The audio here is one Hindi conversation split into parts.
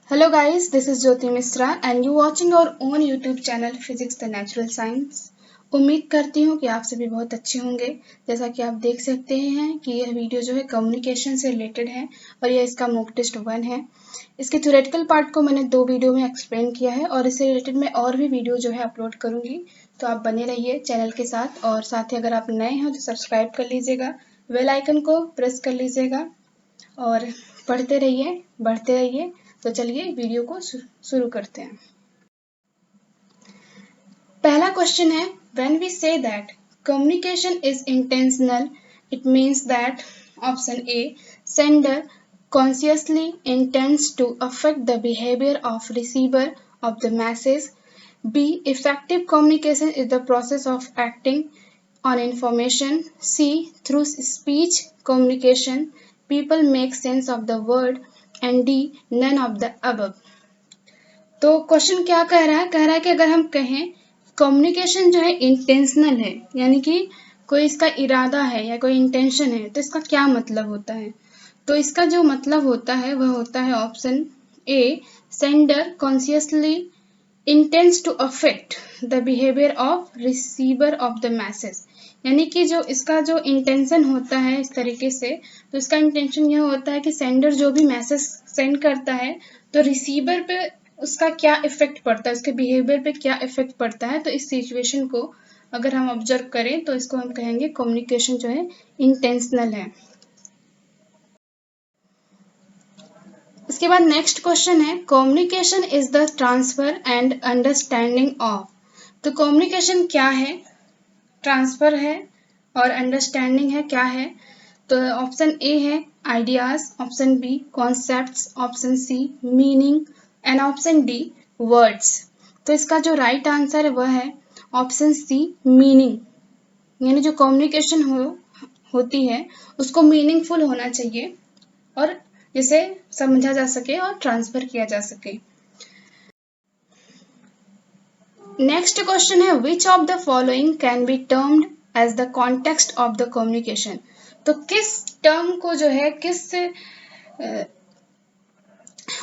Hello guys, this is Jyoti Misra and you watching our own YouTube channel Physics the Natural Science। उम्मीद करती हूँ कि आप सभी बहुत अच्छे होंगे। जैसा कि आप देख सकते हैं कि यह वीडियो जो है कम्युनिकेशन से रिलेटेड है और यह इसका मॉक टेस्ट 1 है। इसके थ्योरेटिकल पार्ट को मैंने 2 वीडियो में एक्सप्लेन किया है और इससे रिलेटेड मैं और भी वीडियो जो है अपलोड करूँगी, तो आप बने रहिए चैनल के साथ। और साथ ही अगर आप नए हैं तो सब्सक्राइब कर लीजिएगा, बेल आइकन को प्रेस कर लीजिएगा और पढ़ते रहिए, बढ़ते रहिए। तो चलिए वीडियो को शुरू करते हैं। पहला क्वेश्चन है, when we say that communication is intentional it means that option A sender consciously intends to affect the behavior of receiver of the message. B. Effective communication is the process of acting on information. C. Through speech communication, people make sense of the word. And D. None of the above. तो क्वेश्चन क्या कह रहा है कि अगर हम कहें कम्युनिकेशन जो है इंटेंशनल है, यानी कि कोई इसका इरादा है या कोई इंटेंशन है, तो इसका क्या मतलब होता है। तो इसका जो मतलब होता है वह होता है option A, sender consciously intends to affect the behaviour of receiver of the message. यानी कि जो इसका जो इंटेंशन होता है इस तरीके से, तो इसका इंटेंशन यह होता है कि सेंडर जो भी मैसेज सेंड करता है तो रिसीवर पे उसका क्या इफेक्ट पड़ता है, उसके बिहेवियर पे क्या इफेक्ट पड़ता है। तो इस सिचुएशन को अगर हम ऑब्जर्व करें तो इसको हम कहेंगे कम्युनिकेशन जो है इंटेंशनल है। इसके बाद नेक्स्ट क्वेश्चन है, communication is the transfer and understanding of. तो कम्युनिकेशन क्या है, ट्रांसफर है और अंडरस्टैंडिंग है, क्या है। तो ऑप्शन ए है ideas, option B concepts, option C meaning and option D words. तो इसका जो राइट आंसर है वह है ऑप्शन सी मीनिंग। यानी जो कम्युनिकेशन होती है उसको मीनिंगफुल होना चाहिए और जिसे समझा जा सके और ट्रांसफर किया जा सके। नेक्स्ट क्वेश्चन है, which of the following can be termed as the context of the communication. तो किस टर्म को जो है, किस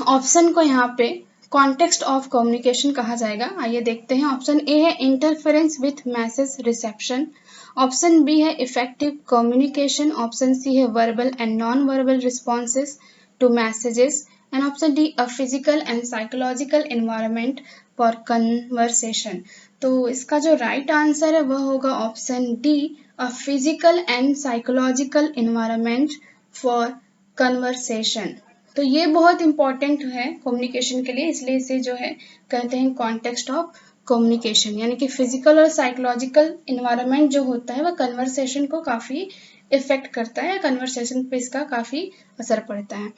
ऑप्शन को यहाँ पे कॉन्टेक्स्ट ऑफ कम्युनिकेशन कहा जाएगा। आइए देखते हैं। ऑप्शन ए है interference with message reception, option B है इफेक्टिव कम्युनिकेशन, ऑप्शन सी है verbal and non verbal responses to messages, and option D a physical and psychological environment for conversation। तो इसका जो राइट आंसर है वह होगा option D, a physical and psychological environment for conversation। तो ये बहुत इंपॉर्टेंट है कम्युनिकेशन के लिए, इसलिए इसे जो है कहते हैं कॉन्टेक्स्ट ऑफ कम्युनिकेशन। यानी कि फिजिकल और साइकोलॉजिकल इन्वायरमेंट जो होता है वह कन्वर्सेशन को काफी इफेक्ट करता है, कन्वर्सेशन पे इसका काफी असर पड़ता है।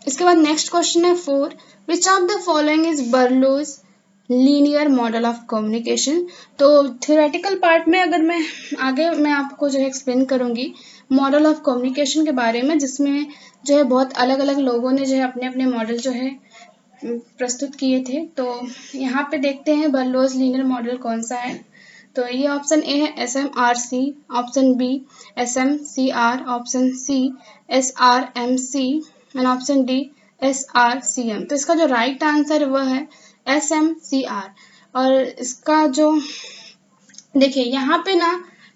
इसके बाद नेक्स्ट क्वेश्चन है 4, which of the following is Berlo's linear model of communication. तो थ्योरेटिकल पार्ट में अगर मैं आगे मैं आपको जो है एक्सप्लेन करूंगी मॉडल ऑफ कम्युनिकेशन के बारे में, जिसमें जो है बहुत अलग अलग लोगों ने जो है अपने अपने मॉडल जो है प्रस्तुत किए थे। तो यहाँ पे देखते हैं बर्लूज लीनियर मॉडल कौन सा है। तो ये ऑप्शन ए है SMRC, option B SMCR, option C SRMC and option D SRCM। तो इसका जो राइट आंसर वह है SMCR। और इसका जो देखिए यहाँ पे ना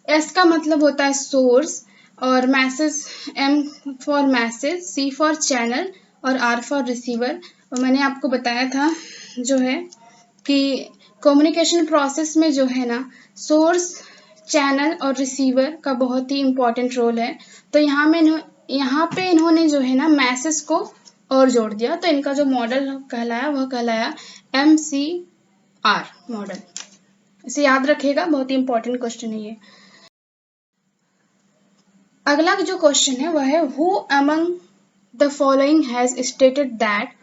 S का मतलब होता है सोर्स और message, M for message, C for channel और R फॉर रिसीवर। और मैंने आपको बताया था जो है कि कम्युनिकेशन प्रोसेस में जो है ना सोर्स, चैनल और रिसीवर का बहुत ही इम्पोर्टेंट रोल है। तो यहाँ पे इन्होंने जो है ना मैसेज को और जोड़ दिया, तो इनका जो मॉडल कहलाया वह कहलाया MCR मॉडल। इसे याद रखिएगा, बहुत ही इम्पोर्टेंट क्वेश्चन है ये। अगला जो क्वेश्चन है वह है, who among the following has stated that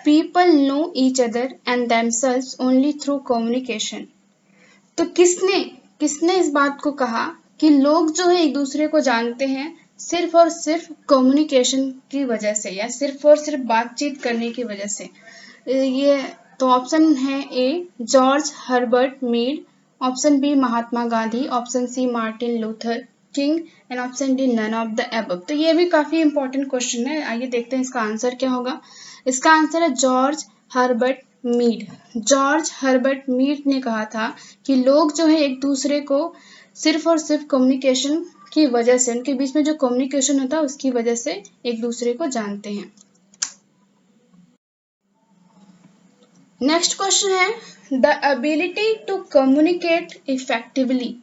people know each other and themselves only through communication. तो किसने इस बात को कहा कि लोग जो है एक दूसरे को जानते हैं सिर्फ और सिर्फ कम्युनिकेशन की वजह से या सिर्फ और सिर्फ बातचीत करने की वजह से। ये तो ऑप्शन है A George Herbert Mead, option B Mahatma Gandhi, option C Martin Luther King and option D none of the above. तो ये भी काफी इंपॉर्टेंट क्वेश्चन है, आइए देखते हैं इसका आंसर क्या होगा। इसका आंसर है George Herbert Mead. George Herbert Mead ने कहा था कि लोग जो है एक दूसरे को सिर्फ और सिर्फ कम्युनिकेशन की वजह से, उनके बीच में जो कम्युनिकेशन होता है उसकी वजह से एक दूसरे को जानते हैं। नेक्स्ट क्वेश्चन है the ability to communicate effectively.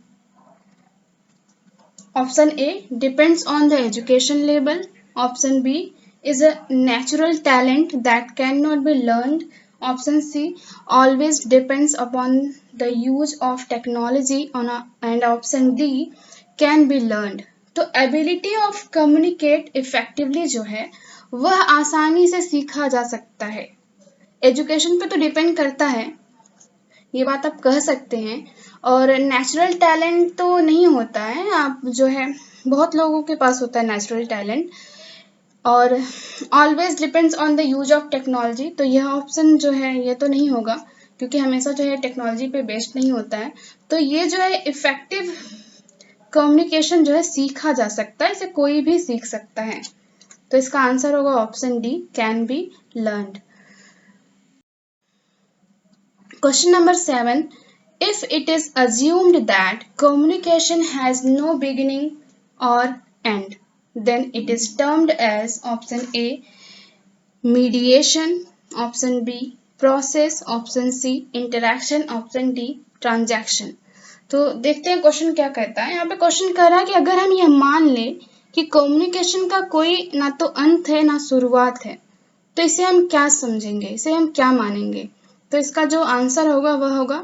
Option A depends on the education level, option B is a natural talent that cannot be learned, option C always depends upon the use of technology and option D can be learned। तो ability of communicate effectively जो है वह आसानी से सीखा जा सकता है। एजुकेशन पे तो डिपेंड करता है, ये बात आप कह सकते हैं, और नेचुरल टैलेंट तो नहीं होता है, आप जो है बहुत लोगों के पास होता है नेचुरल टैलेंट, और always depends on the use of technology, तो यह ऑप्शन जो है ये तो नहीं होगा क्योंकि हमेशा जो है टेक्नोलॉजी पे बेस्ड नहीं होता है। तो ये जो है इफेक्टिव कम्युनिकेशन जो है सीखा जा सकता है, इसे कोई भी सीख सकता है। तो इसका आंसर होगा option D can be learned. Question number 7. If it is assumed that communication has no beginning or end, then it is termed as option A mediation, option B process, option C interaction, option D transaction। तो देखते हैं क्वेश्चन क्या कहता है। यहाँ पे क्वेश्चन कह रहा है कि अगर हम यह मान लें कि कम्युनिकेशन का कोई ना तो अंत है ना शुरुआत है, तो इसे हम क्या समझेंगे, इसे हम क्या मानेंगे। तो इसका जो आंसर होगा वह होगा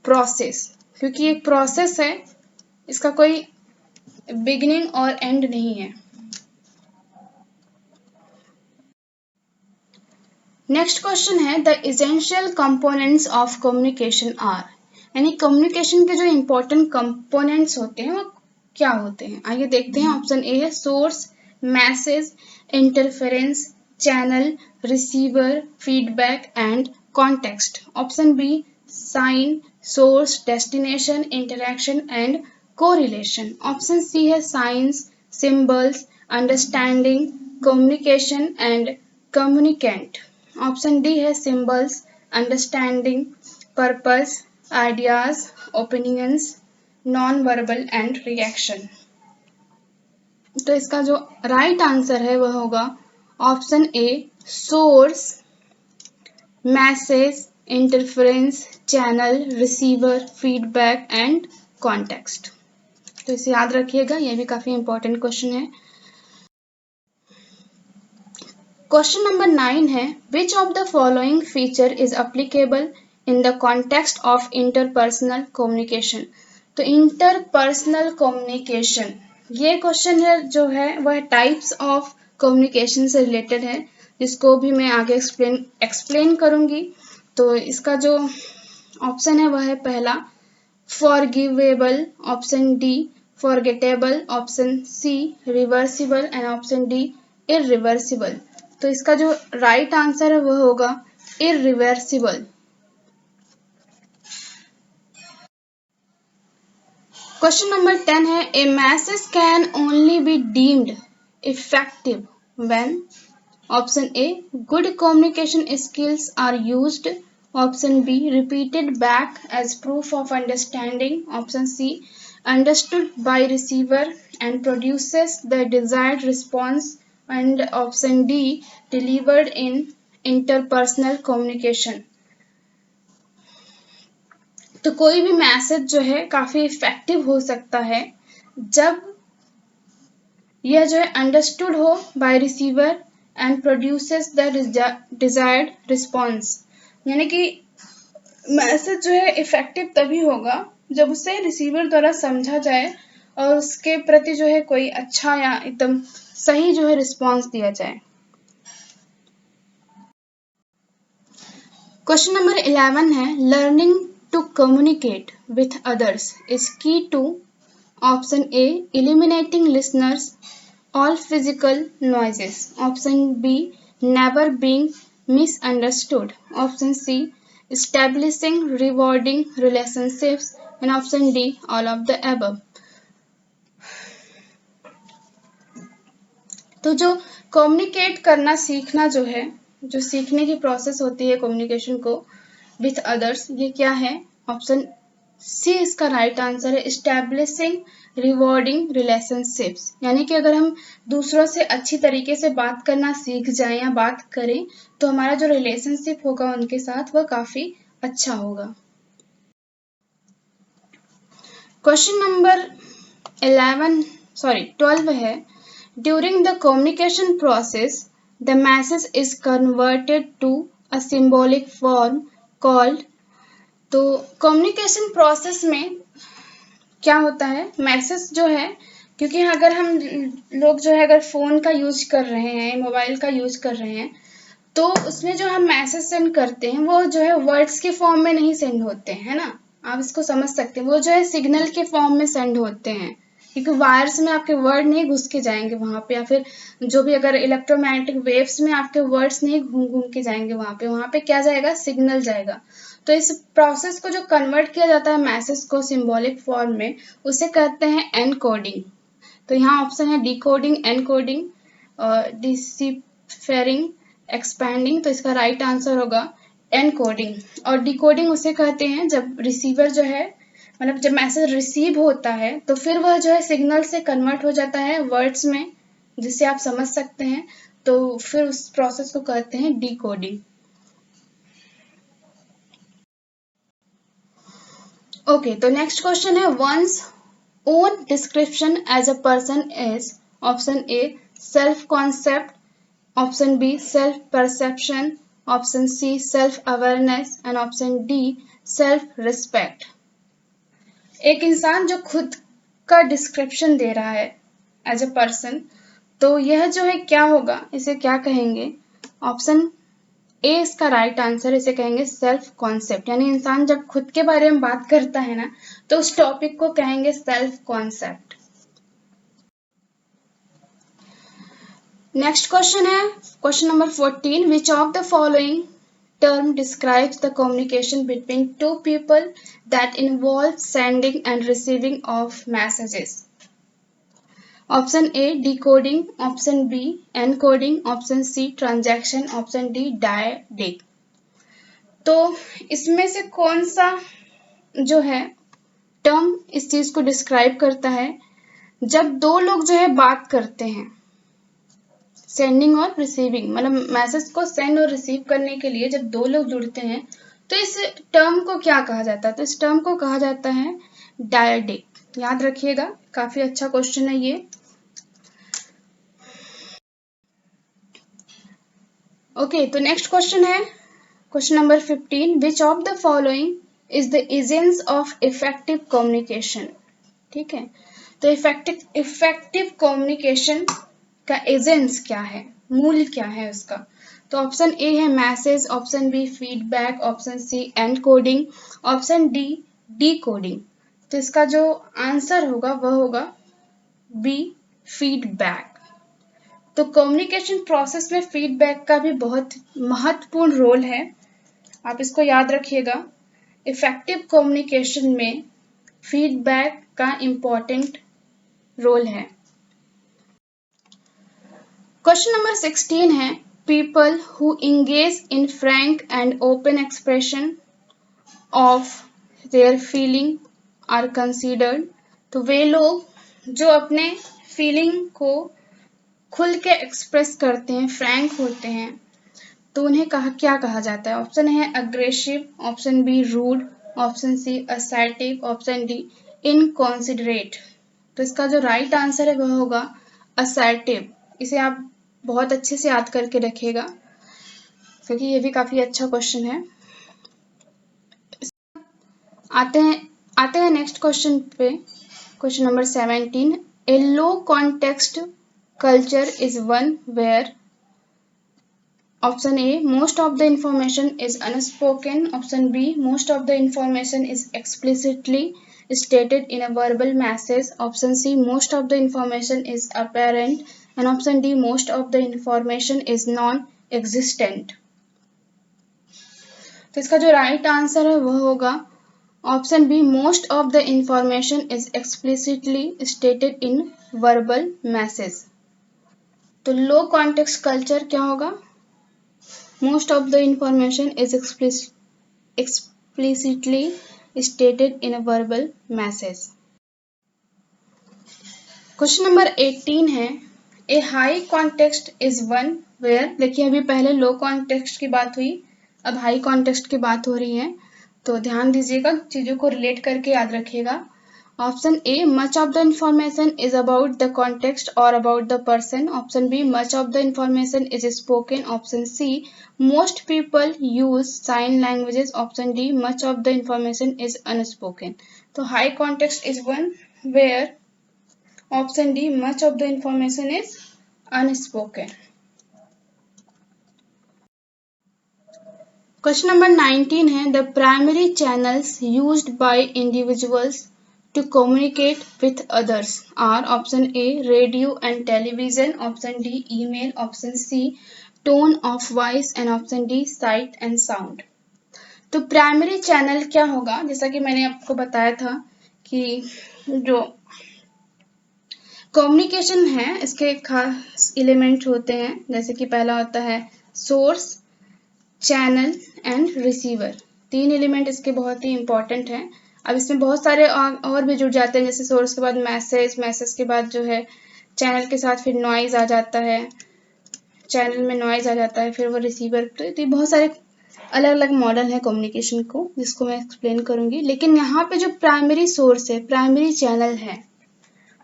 प्रोसेस, क्योंकि एक प्रोसेस है, इसका कोई बिगिनिंग और एंड नहीं है। नेक्स्ट क्वेश्चन है the essential components of communication are, यानी कम्युनिकेशन के जो इंपॉर्टेंट कंपोनेंट्स होते हैं वो क्या होते हैं। आइए देखते हैं। ऑप्शन ए है source, message, interference, channel, receiver, feedback and context. Option B sign, source, destination, interaction and correlation. Option C है science, symbols, understanding, communication and communicant. Option D है symbols, understanding, purpose, ideas, opinions, non verbal and reaction. तो इसका जो राइट आंसर है वह होगा option A source, message, interference, channel, receiver, feedback and context. तो इसे याद रखिएगा, यह भी काफी इंपॉर्टेंट क्वेश्चन है। क्वेश्चन नंबर 9 है which of the following feature is applicable in the context of interpersonal communication. तो इंटरपर्सनल कम्युनिकेशन ये क्वेश्चन है जो है वह टाइप्स ऑफ कम्युनिकेशन से रिलेटेड है, जिसको भी मैं आगे एक्सप्लेन करूंगी। तो इसका जो ऑप्शन है वह है पहला forgivable, option D forgettable, option C reversible and option D irreversible. तो इसका जो राइट आंसर है वह होगा इरिवर्सिबल। क्वेश्चन नंबर 10 है a message can only be deemed effective when. Option A good communication skills are used, option B repeated back as proof of understanding, option C understood by receiver and produces the desired response, and option D delivered in interpersonal communication। तो कोई भी मैसेज जो है काफी इफेक्टिव हो सकता है जब यह जो है अंडरस्टूड हो by receiver and produces the desired response, यानी कि मैसेज जो है इफेक्टिव तभी होगा जब उसे रिसीवर द्वारा समझा जाए और उसके प्रति जो है कोई अच्छा या एकदम सही जो है रिस्पॉन्स दिया जाए। क्वेश्चन नंबर 11 है learning to communicate with others is key to. Option A eliminating listeners all physical noises, option B never being misunderstood, option C establishing rewarding relationships, and option D all of the above। तो जो कम्युनिकेट करना सीखना जो है, जो सीखने की प्रोसेस होती है कम्युनिकेशन को विथ अदर्स, ये क्या है? ऑप्शन सी इसका राइट आंसर है, एस्टैब्लिशिंग रिवॉर्डिंग रिलेशनशिप्स। यानी कि अगर हम दूसरों से अच्छी तरीके से बात करना सीख जाएं या बात करें तो हमारा जो रिलेशनशिप होगा उनके साथ वह काफी अच्छा होगा। क्वेश्चन नंबर 12 है, during the communication process the message is converted to a symbolic form called. तो कम्युनिकेशन प्रोसेस में क्या होता है, मैसेज जो है, क्योंकि अगर हम लोग जो है अगर फ़ोन का यूज कर रहे हैं, मोबाइल का यूज कर रहे हैं, तो उसमें जो हम मैसेज सेंड करते हैं वो जो है वर्ड्स के फॉर्म में नहीं सेंड होते हैं, है ना? आप इसको समझ सकते हैं, वो जो है सिग्नल के फॉर्म में सेंड होते हैं, क्योंकि वायर्स में आपके वर्ड नहीं घुस के जाएंगे वहां पे, या फिर जो भी अगर इलेक्ट्रोमैग्नेटिक वेव्स में आपके वर्ड्स नहीं घूम घूम के जाएंगे वहां पे क्या जाएगा? सिग्नल जाएगा। तो इस प्रोसेस को जो कन्वर्ट किया जाता है मैसेज को सिंबॉलिक फॉर्म में, उसे कहते हैं एनकोडिंग। तो यहाँ ऑप्शन है डिकोडिंग, एनकोडिंग, डिसिफरिंग, एक्सपैंडिंग। तो इसका राइट आंसर होगा एनकोडिंग। और डिकोडिंग उसे कहते हैं जब रिसीवर जो है, मतलब जब मैसेज रिसीव होता है तो फिर वह जो है सिग्नल से कन्वर्ट हो जाता है वर्ड्स में, जिससे आप समझ सकते हैं, तो फिर उस प्रोसेस को कहते हैं डिकोडिंग। ओके, तो नेक्स्ट क्वेश्चन है, one's own description as a person is, option A self concept, option B self perception, option C self awareness and option D self respect. एक इंसान जो खुद का डिस्क्रिप्शन दे रहा है एज अ पर्सन, तो यह जो है क्या होगा, इसे क्या कहेंगे? ऑप्शन ए इसका राइट आंसर, इसे कहेंगे सेल्फ कॉन्सेप्ट। यानी इंसान जब खुद के बारे में बात करता है ना, तो उस टॉपिक को कहेंगे सेल्फ कॉन्सेप्ट। नेक्स्ट क्वेश्चन है question number 14, which of the following term describes the communication between two people that involve sending and receiving of messages. Option A decoding, option B encoding, option C transaction, option D dyadic. तो इसमें से कौन सा जो है टर्म इस चीज को डिस्क्राइब करता है? जब दो लोग जो है बात करते हैं, सेंडिंग और रिसीविंग, मतलब मैसेज को सेंड और रिसीव करने के लिए जब दो लोग जुड़ते हैं, तो इस टर्म को क्या कहा जाता है? तो इस टर्म को कहा जाता है डायडिक। याद रखिएगा, काफी अच्छा क्वेश्चन है ये। ओके, तो नेक्स्ट क्वेश्चन है question number 15, which of the following is the agency of effective communication. ठीक है, तो इफेक्टिव कम्युनिकेशन का एजेंस क्या है, मूल क्या है उसका? तो ऑप्शन ए है message, option B feedback, option C encoding, option D decoding. तो इसका जो आंसर होगा वह होगा बी फीडबैक। तो कम्युनिकेशन प्रोसेस में फीडबैक का भी बहुत महत्वपूर्ण रोल है, आप इसको याद रखिएगा। इफेक्टिव कम्युनिकेशन में फीडबैक का इम्पोर्टेंट रोल है। क्वेश्चन नंबर 16 है, people who engage in frank and open expression of their feeling are considered. तो वे लोग जो अपने फीलिंग को खुल के एक्सप्रेस करते हैं, फ्रैंक होते हैं, तो उन्हें क्या कहा जाता है? ऑप्शन है aggressive, option B rude, option C assertive, option D inconsiderate. तो इसका जो राइट आंसर है वह होगा असर्टिव। इसे आप बहुत अच्छे से याद करके रखिएगा, क्योंकि ये भी काफी अच्छा क्वेश्चन है। आते हैं नेक्स्ट क्वेश्चन पे, question number 17, A low context culture is one where option A most of the information is unspoken, option B most of the information is explicitly stated in a verbal message, option C most of the information is apparent, and option D most of the information is non-existent। तो इसका जो राइट आंसर है वह होगा option B most of the information is explicitly stated in verbal message. तो लो कॉन्टेक्स्ट कल्चर क्या होगा? Most of the information is explicitly stated in a verbal message. Question number 18 है a high context is one where, देखिए अभी पहले लो कॉन्टेक्स्ट की बात हुई, अब हाई कॉन्टेक्स्ट की बात हो रही है, तो ध्यान दीजिएगा, चीजों को रिलेट करके याद रखिएगा। Option A much of the information is about the context और about the person. Option B much of the information is spoken. Option C most people use sign languages. Option D much of the information is unspoken. तो high context is one where option D much of the information is unspoken. Question number 19 है the primary channels used by individuals to communicate with others are option A radio and television, option D email, option C tone of voice and option D sight and sound। तो प्राइमरी चैनल क्या होगा? जैसा कि मैंने आपको बताया था कि जो कम्युनिकेशन है इसके खास एलिमेंट होते हैं, जैसे कि पहला होता है सोर्स, चैनल एंड रिसीवर। तीन एलिमेंट इसके बहुत ही इंपॉर्टेंट हैं। अब इसमें बहुत सारे और भी जुड़ जाते हैं, जैसे सोर्स के बाद मैसेज, मैसेज के बाद जो है चैनल के साथ फिर नॉइज आ जाता है, चैनल में नॉइज आ जाता है, फिर वो रिसीवर। तो बहुत सारे अलग अलग मॉडल है कम्युनिकेशन को, जिसको मैं एक्सप्लेन करूंगी। लेकिन यहाँ पे जो प्राइमरी सोर्स है, प्राइमरी चैनल है,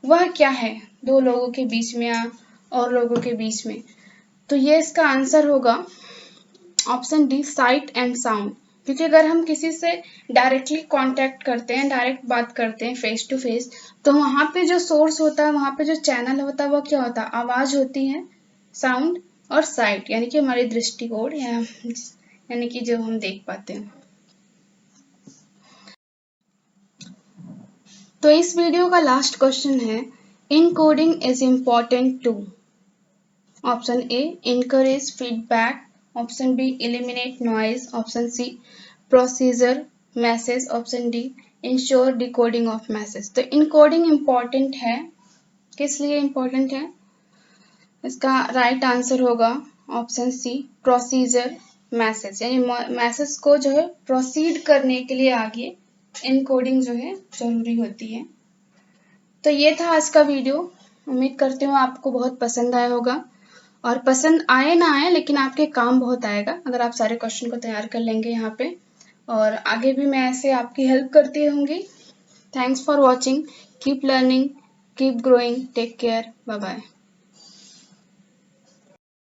वह क्या है? दो लोगों के बीच में या और लोगों के बीच में। तो ये इसका आंसर होगा option D site and sound. क्योंकि अगर हम किसी से डायरेक्टली कांटेक्ट करते हैं, डायरेक्ट बात करते हैं फेस टू फेस, तो वहाँ पे जो सोर्स होता है, वहाँ पे जो चैनल होता है, वो क्या होता है? आवाज होती है, साउंड, और साइट यानी कि हमारी दृष्टिकोण यानी कि जो हम देख पाते हैं। तो इस वीडियो का लास्ट क्वेश्चन है encoding is important to. Option A encourage feedback, option B eliminate noise, option C procedure message, option D ensure decoding of message। तो इनकोडिंग इम्पोर्टेंट है, किस लिए इम्पोर्टेंट है? इसका राइट आंसर होगा ऑप्शन सी प्रोसीजर मैसेज, यानी मैसेज को जो है प्रोसीड करने के लिए आगे इनकोडिंग जो है जरूरी होती है। तो ये था आज का वीडियो, उम्मीद करती हूँ आपको बहुत पसंद आया होगा, और पसंद आए ना आए लेकिन आपके काम बहुत आएगा अगर आप सारे क्वेश्चन को तैयार कर लेंगे यहाँ पे, और आगे भी मैं ऐसे आपकी हेल्प करती रहूँगी। Thanks for watching, keep learning, keep growing, take care, bye bye.